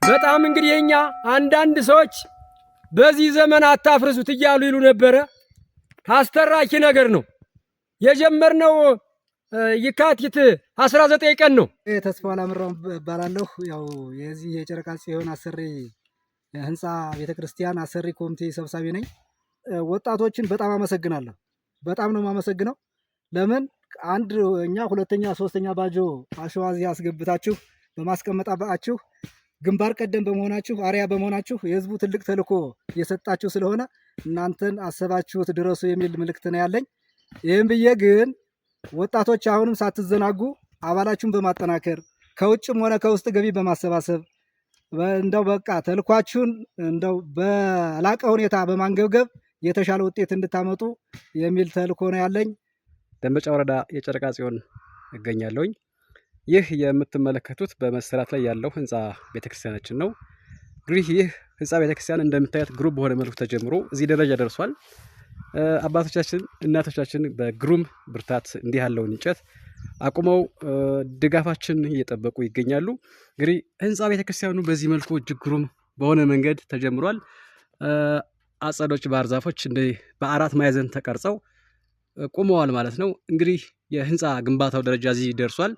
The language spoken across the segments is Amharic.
በጣም እንግዲህ የኛ አንዳንድ ሰዎች በዚህ ዘመን አታፍርሱት እያሉ ይሉ ነበረ። አስተራኪ ነገር ነው የጀመርነው። የካቲት 19 ቀን ነው። ተስፋው አላምራው እባላለሁ። ያው የዚህ የጨረቃ ጽዮን አሰሪ ህንፃ ቤተክርስቲያን አሰሪ ኮሚቴ ሰብሳቢ ነኝ። ወጣቶችን በጣም አመሰግናለሁ። በጣም ነው የማመሰግነው። ለምን እኛ ሁለተኛ ሶስተኛ ባጆ አሸዋ እዚህ አስገብታችሁ በማስቀመጣችሁ ግንባር ቀደም በመሆናችሁ አሪያ በመሆናችሁ የህዝቡ ትልቅ ተልዕኮ የሰጣችሁ ስለሆነ እናንተን አሰባችሁት ድረሱ የሚል መልእክት ነው ያለኝ። ይህም ብዬ ግን ወጣቶች አሁንም ሳትዘናጉ አባላችሁን በማጠናከር ከውጭም ሆነ ከውስጥ ገቢ በማሰባሰብ እንደው በቃ ተልኳችሁን እንደው በላቀ ሁኔታ በማንገብገብ የተሻለ ውጤት እንድታመጡ የሚል ተልኮ ነው ያለኝ። ደንበጫ ወረዳ የጨረቃ ጽዮን እገኛለሁኝ። ይህ የምትመለከቱት በመሰራት ላይ ያለው ህንፃ ቤተክርስቲያናችን ነው። እንግዲህ ይህ ህንፃ ቤተክርስቲያን እንደምታዩት ግሩም በሆነ መልኩ ተጀምሮ እዚህ ደረጃ ደርሷል። አባቶቻችን እናቶቻችን በግሩም ብርታት እንዲህ ያለውን እንጨት አቁመው ድጋፋችን እየጠበቁ ይገኛሉ። እንግዲህ ህንፃ ቤተክርስቲያኑ በዚህ መልኩ እጅግ ግሩም በሆነ መንገድ ተጀምሯል። አጸዶች፣ ባህር ዛፎች በአራት ማዕዘን ተቀርጸው ቆመዋል ማለት ነው። እንግዲህ የህንፃ ግንባታው ደረጃ እዚህ ደርሷል።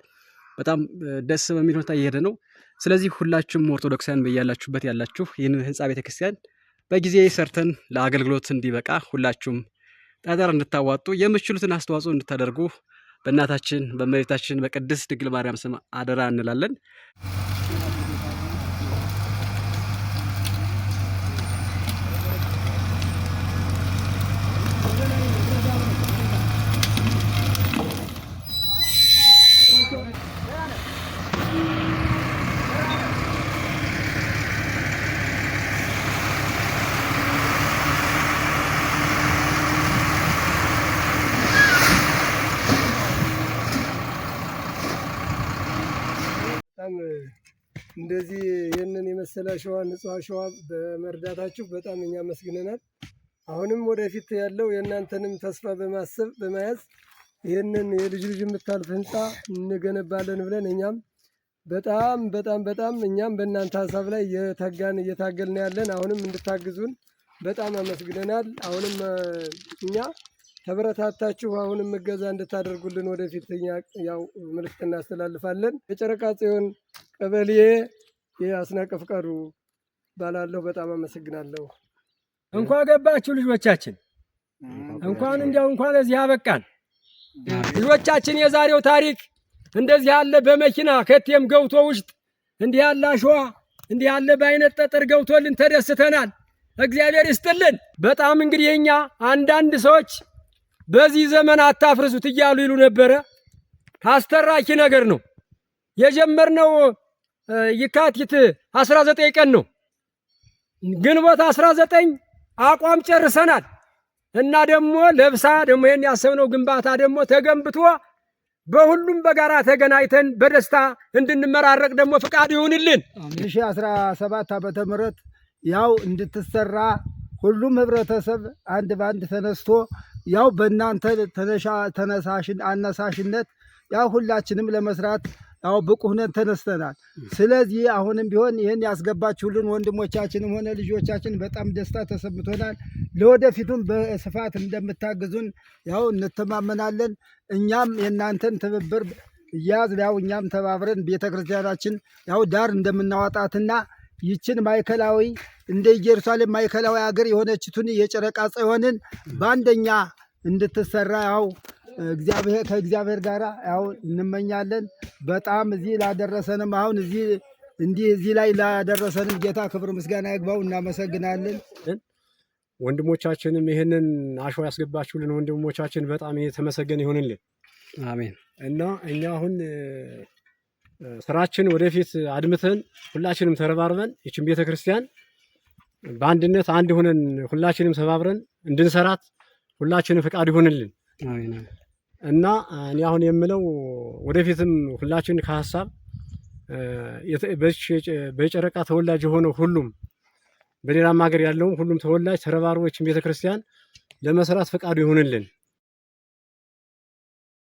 በጣም ደስ በሚል ሁኔታ እየሄደ ነው። ስለዚህ ሁላችሁም ኦርቶዶክሳውያን በያላችሁበት ያላችሁ ይህንን ህንፃ ቤተክርስቲያን በጊዜ ሰርተን ለአገልግሎት እንዲበቃ ሁላችሁም ጠጠር እንድታዋጡ የምትችሉትን አስተዋጽኦ እንድታደርጉ በእናታችን በእመቤታችን በቅድስት ድንግል ማርያም ስም አደራ እንላለን። እንደዚህ ይህንን የመሰለ አሸዋ ንጹህ አሸዋ በመርዳታችሁ በጣም እኛ መስግነናል። አሁንም ወደፊት ያለው የእናንተንም ተስፋ በማሰብ በመያዝ ይህንን የልጅ ልጅ የምታልፍ ህንፃ እንገነባለን ብለን እኛም በጣም እኛም በእናንተ ሀሳብ ላይ እየታገልን ያለን አሁንም እንድታግዙን በጣም አመስግነናል። አሁንም እኛ ተበረታታችሁ አሁንም እገዛ እንድታደርጉልን ወደፊት ያው መልእክት እናስተላልፋለን። የጨረቃ ጽዮን ቀበሌ የአስናቀ ፍቃዱ ባላለሁ። በጣም አመሰግናለሁ። እንኳን ገባችሁ ልጆቻችን፣ እንኳን እዚህ አበቃን። ልጆቻችን የዛሬው ታሪክ እንደዚህ ያለ በመኪና ከቴም ገብቶ ውስጥ እንዲህ ያለ አሸዋ እንዲህ ያለ በአይነት ጠጠር ገብቶልን ተደስተናል። እግዚአብሔር ይስጥልን። በጣም እንግዲህ የኛ አንዳንድ ሰዎች በዚህ ዘመን አታፍርሱት እያሉ ይሉ ነበረ። አስተራኪ ነገር ነው የጀመርነው። የካቲት 19 ቀን ነው። ግንቦት 19 አቋም ጨርሰናል እና ደግሞ ለብሳ ደግሞ ይሄን ያሰብነው ግንባታ ደግሞ ተገንብቶ በሁሉም በጋራ ተገናኝተን በደስታ እንድንመራረቅ ደግሞ ፍቃድ ይሁንልን። 2017 ዓመተ ምህረት ያው እንድትሰራ ሁሉም ህብረተሰብ አንድ ባንድ ተነስቶ ያው በእናንተ አነሳሽነት ያው ሁላችንም ለመስራት ያው ብቁ ሆነን ተነስተናል። ስለዚህ አሁንም ቢሆን ይሄን ያስገባችሁልን ወንድሞቻችንም ሆነ ልጆቻችን በጣም ደስታ ተሰምቶናል። ለወደፊቱም በስፋት እንደምታግዙን ያው እንተማመናለን። እኛም የእናንተን ትብብር ያው እኛም ተባብረን ቤተክርስቲያናችን ያው ዳር እንደምናወጣትና ይችን ማዕከላዊ እንደ ኢየሩሳሌም ማዕከላዊ ሀገር የሆነችቱን የጨረቃ ጽዮንን በአንደኛ እንድትሰራ ያው ከእግዚአብሔር ጋር ያው እንመኛለን። በጣም እዚህ ላደረሰንም አሁን እዚህ ላይ ላደረሰንም ጌታ ክብር ምስጋና ይግባው፣ እናመሰግናለን። ወንድሞቻችንም ይህንን አሸዋ ያስገባችሁልን ወንድሞቻችን በጣም የተመሰገነ ይሁንልን። አሜን። እና እኛ አሁን ስራችን ወደፊት አድምተን ሁላችንም ተረባርበን ይችን ቤተክርስቲያን በአንድነት አንድ ሆነን ሁላችንም ተባብረን እንድንሰራት ሁላችንም ፍቃድ ይሁንልን። አሜን። እና እኔ አሁን የምለው ወደፊትም ሁላችን ከሐሳብ በጨረቃ ተወላጅ የሆነው ሁሉም በሌላም ሀገር ያለውም ሁሉም ተወላጅ ተረባርቦ ይችን ቤተክርስቲያን ለመስራት ፍቃዱ ይሁንልን።